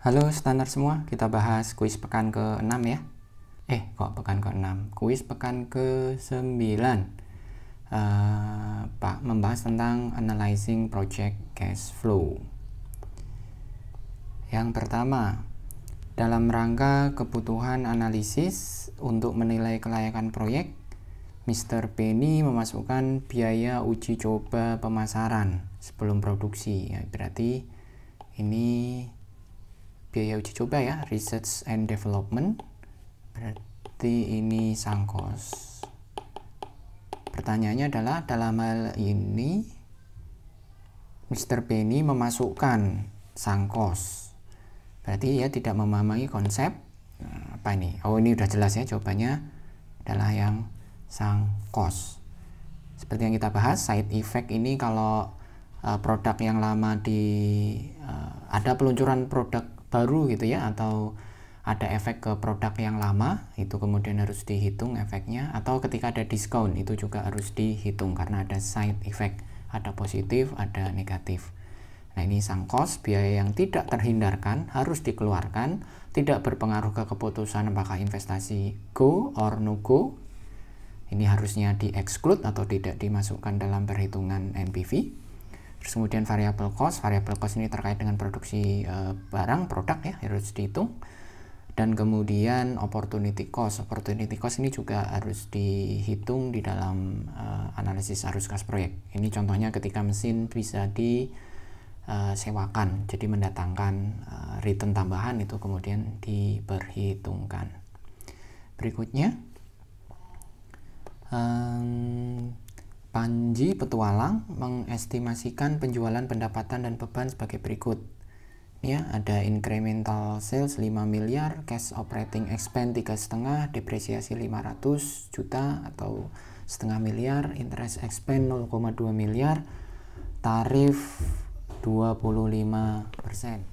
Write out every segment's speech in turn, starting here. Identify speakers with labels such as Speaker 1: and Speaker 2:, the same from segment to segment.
Speaker 1: Halo standar semua, kita bahas kuis pekan ke-6 ya. Kok pekan ke-6? Kuis pekan ke-9. Pak membahas tentang analyzing project cash flow. Yang pertama, dalam rangka kebutuhan analisis untuk menilai kelayakan proyek, Mr. Penny memasukkan biaya uji coba pemasaran sebelum produksi. Ya, berarti ini biaya uji coba ya, research and development, berarti ini sunk cost. Pertanyaannya adalah dalam hal ini Mr. Penny memasukkan sunk cost, berarti ya tidak memahami konsep apa ini. Ini udah jelas ya, jawabannya adalah yang sunk cost. Seperti yang kita bahas, side effect ini kalau produk yang lama ada peluncuran produk baru gitu ya, atau ada efek ke produk yang lama, itu kemudian harus dihitung efeknya, atau ketika ada diskon itu juga harus dihitung karena ada side effect, ada positif, ada negatif. Nah, ini sunk cost, biaya yang tidak terhindarkan harus dikeluarkan, tidak berpengaruh ke keputusan apakah investasi go or no go. Ini harusnya di-exclude atau tidak dimasukkan dalam perhitungan NPV. Terus kemudian variable cost ini terkait dengan produksi barang, produk ya, harus dihitung. Dan kemudian opportunity cost ini juga harus dihitung di dalam analisis arus kas proyek. Ini contohnya ketika mesin bisa disewakan, jadi mendatangkan return tambahan, itu kemudian diperhitungkan. Berikutnya, Panji Petualang mengestimasikan penjualan, pendapatan, dan beban sebagai berikut. Ya, ada incremental sales 5 miliar, cash operating expense 3,5, depresiasi 500 juta atau setengah miliar, interest expense 0,2 miliar, tarif 25%.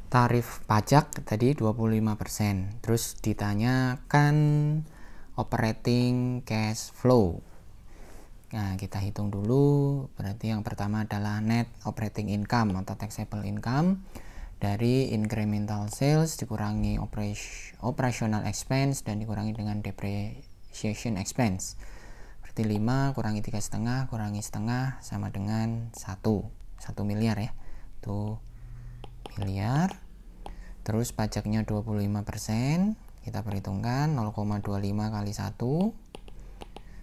Speaker 1: Tarif pajak tadi 25%. Terus ditanyakan operating cash flow. Nah, kita hitung dulu. Berarti yang pertama adalah net operating income atau taxable income dari incremental sales dikurangi operational expense dan dikurangi dengan depreciation expense. Berarti 5 kurangi 3,5 kurangi setengah sama dengan 1 miliar ya. Itu miliar. Terus pajaknya 25%. Kita perhitungkan 0,25 kali 1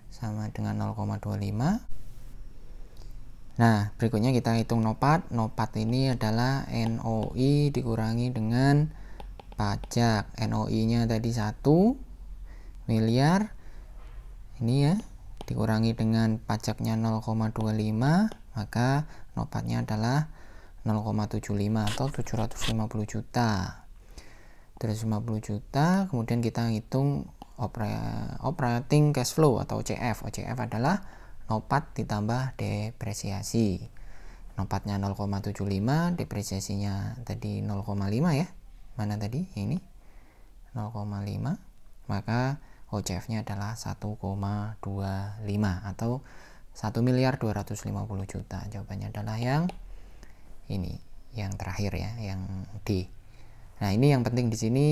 Speaker 1: sama dengan 0,25. Nah, berikutnya kita hitung NOPAT. NOPAT ini adalah NOI dikurangi dengan pajak. NOI-nya tadi 1 miliar. Ini ya, dikurangi dengan pajaknya 0,25, maka NOPAT-nya adalah 0,75 atau 750 juta. 750 juta, kemudian kita hitung operating cash flow atau OCF. OCF adalah NOPAT ditambah depresiasi. NOPAT-nya 0,75, depresiasinya tadi 0,5 ya. Mana tadi? Ini 0,5. Maka OCF-nya adalah 1,25 atau 1 miliar 250 juta. Jawabannya adalah yang ini, yang terakhir ya, yang D. Nah, ini yang penting di sini,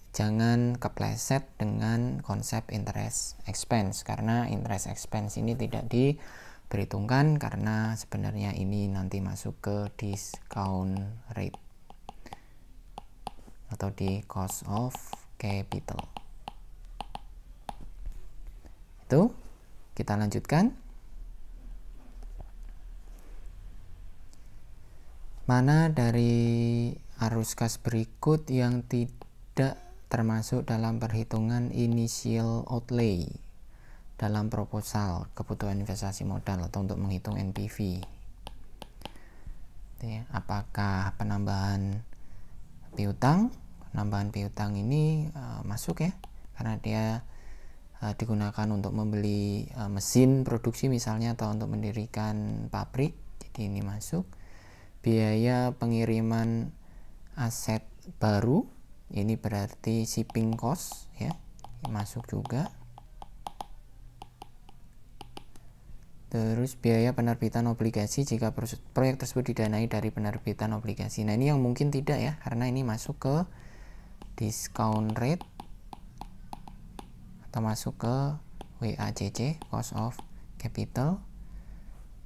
Speaker 1: jangan kepleset dengan konsep interest expense, karena interest expense ini tidak diperhitungkan karena sebenarnya ini nanti masuk ke discount rate atau di cost of capital. Itu kita lanjutkan. Mana dari arus kas berikut yang tidak termasuk dalam perhitungan initial outlay dalam proposal kebutuhan investasi modal atau untuk menghitung NPV? Apakah penambahan piutang? Penambahan piutang ini masuk ya, karena dia digunakan untuk membeli mesin produksi misalnya, atau untuk mendirikan pabrik, jadi ini masuk. Biaya pengiriman aset baru, ini berarti shipping cost ya, masuk juga. Terus biaya penerbitan obligasi jika proyek tersebut didanai dari penerbitan obligasi. Nah, ini yang mungkin tidak ya, karena ini masuk ke discount rate atau masuk ke WACC, cost of capital.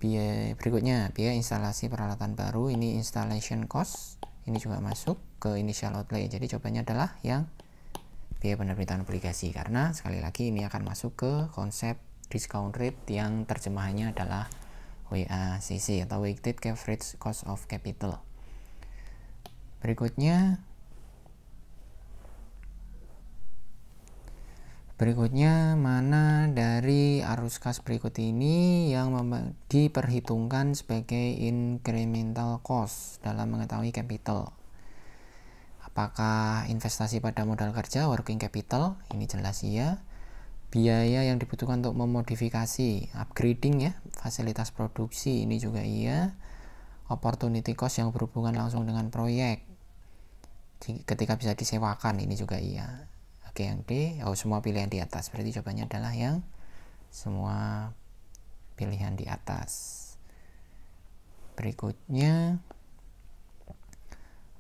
Speaker 1: Biaya berikutnya, biaya instalasi peralatan baru, ini installation cost, ini juga masuk ke initial outlay. Jadi jawabannya adalah yang biaya penerbitan obligasi, karena sekali lagi ini akan masuk ke konsep discount rate yang terjemahannya adalah WACC atau weighted average cost of capital. Berikutnya, mana dari arus kas berikut ini yang diperhitungkan sebagai incremental cost dalam mengetahui capital? Apakah investasi pada modal kerja, working capital? Ini jelas iya. Biaya yang dibutuhkan untuk memodifikasi, upgrading ya, fasilitas produksi, ini juga iya. Opportunity cost yang berhubungan langsung dengan proyek, ketika bisa disewakan, ini juga iya. Oke, yang D, semua pilihan di atas. Berarti jawabannya adalah yang semua pilihan di atas. Berikutnya,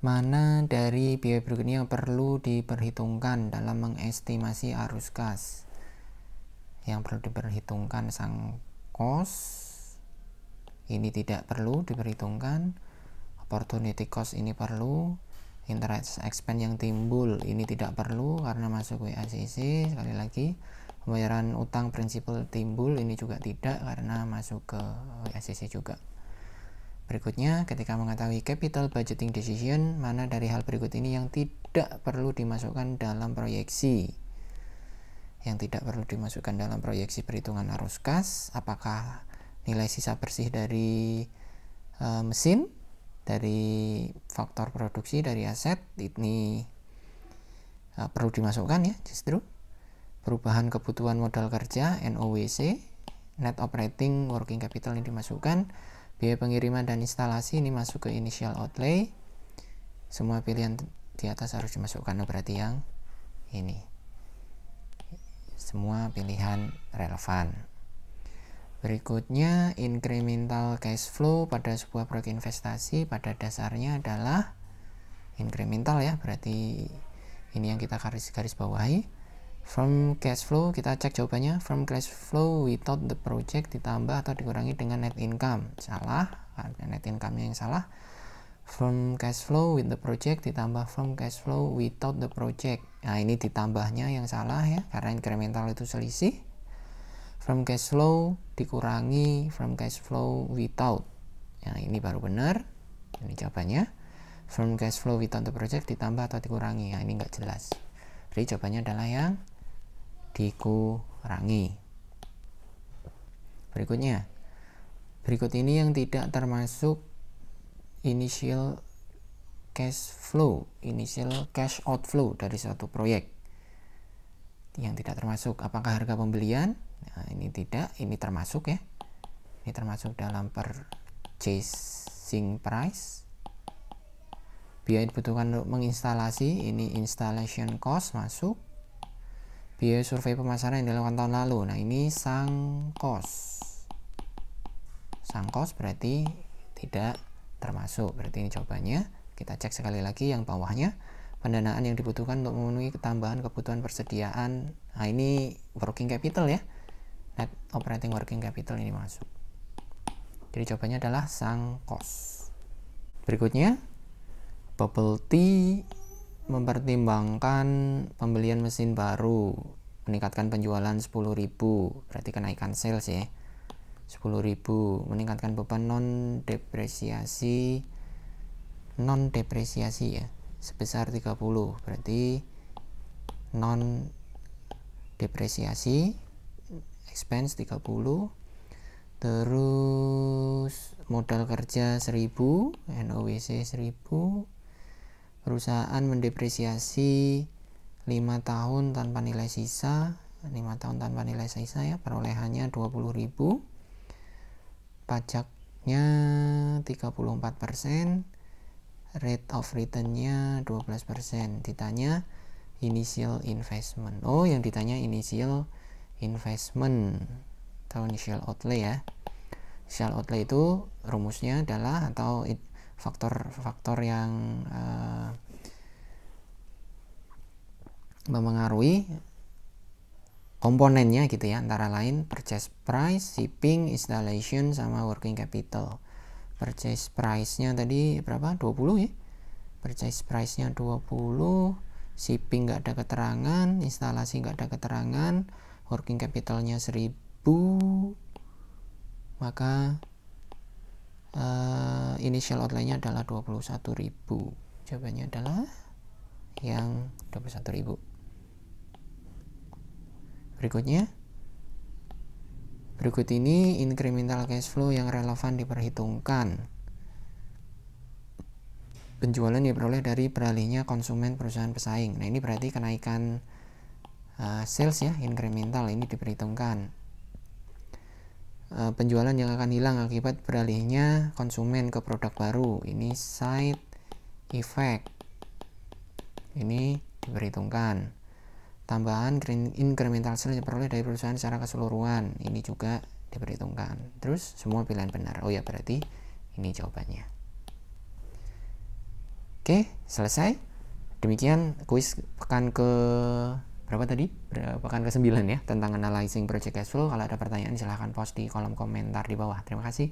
Speaker 1: mana dari biaya berikut ini yang perlu diperhitungkan dalam mengestimasi arus kas? Yang perlu diperhitungkan sang cost, ini tidak perlu diperhitungkan. Opportunity cost ini perlu. Interest expense yang timbul ini tidak perlu karena masuk WACC. Sekali lagi, pembayaran utang prinsipal timbul ini juga tidak karena masuk ke WACC juga. Berikutnya, ketika mengetahui capital budgeting decision, mana dari hal berikut ini yang tidak perlu dimasukkan dalam proyeksi? Yang tidak perlu dimasukkan dalam proyeksi perhitungan arus kas, apakah nilai sisa bersih dari mesin, dari faktor produksi, dari aset, ini perlu dimasukkan ya, justru. Perubahan kebutuhan modal kerja, NOWC, net operating working capital ini dimasukkan. Biaya pengiriman dan instalasi ini masuk ke initial outlay. Semua pilihan di atas harus dimasukkan, berarti yang ini. Semua pilihan relevan. Berikutnya, incremental cash flow pada sebuah proyek investasi pada dasarnya adalah incremental ya, berarti ini yang kita garis bawahi. From cash flow, kita cek jawabannya. From cash flow without the project ditambah atau dikurangi dengan net income. Salah, net income-nya yang salah. From cash flow with the project ditambah from cash flow without the project. Nah, ini ditambahnya yang salah ya, karena incremental itu selisih. From cash flow dikurangi from cash flow without. Nah, ini baru benar. Ini jawabannya. From cash flow without the project ditambah atau dikurangi. Nah, ini enggak jelas. Jadi jawabannya adalah yang dikurangi. Berikutnya. Berikut ini yang tidak termasuk initial cash flow, initial cash outflow dari suatu proyek. Yang tidak termasuk, apakah harga pembelian? Nah, ini tidak, ini termasuk ya. Ini termasuk dalam purchasing price. Biaya dibutuhkan untuk menginstalasi, ini installation cost masuk. Biaya survei pemasaran yang dilakukan tahun lalu, nah ini sunk cost. Sunk cost berarti tidak termasuk, berarti ini jawabannya. Kita cek sekali lagi yang bawahnya, pendanaan yang dibutuhkan untuk memenuhi ketambahan kebutuhan persediaan. Nah, ini working capital ya, net operating working capital ini masuk. Jadi jawabannya adalah sunk cost. Berikutnya, bubble T mempertimbangkan pembelian mesin baru, meningkatkan penjualan 10.000, berarti kenaikan sales ya. 10.000, meningkatkan beban non depresiasi ya sebesar 30, berarti non depresiasi expense 30. Terus modal kerja 1.000, NOWC 1.000. Perusahaan mendepresiasi 5 tahun tanpa nilai sisa, 5 tahun tanpa nilai sisa ya, perolehannya 20.000. Pajaknya 34%, rate of return-nya 12%. Ditanya initial investment. Oh, yang ditanya initial investment atau initial outlay ya. Initial outlay itu rumusnya adalah atau faktor-faktor yang memengaruhi komponennya gitu ya, antara lain purchase price, shipping, installation, sama working capital. Purchase price-nya tadi berapa? 20 ya. Purchase price-nya 20, shipping nggak ada keterangan, instalasi nggak ada keterangan, working capital-nya 1000, maka initial outlay-nya adalah 21.000. Jawabannya adalah yang 21.000. Berikut ini incremental cash flow yang relevan diperhitungkan. Penjualan diperoleh dari beralihnya konsumen perusahaan pesaing. Nah, ini berarti kenaikan sales ya, incremental ini diperhitungkan. Penjualan yang akan hilang akibat beralihnya konsumen ke produk baru, ini side effect, ini diperhitungkan. Tambahan incremental sales diperoleh dari perusahaan secara keseluruhan, ini juga diperhitungkan. Terus semua pilihan benar. Oh ya, berarti ini jawabannya. Oke, selesai. Demikian kuis pekan ke berapa tadi? Pekan ke-9 ya, tentang analyzing project cash flow. Kalau ada pertanyaan silahkan post di kolom komentar di bawah. Terima kasih.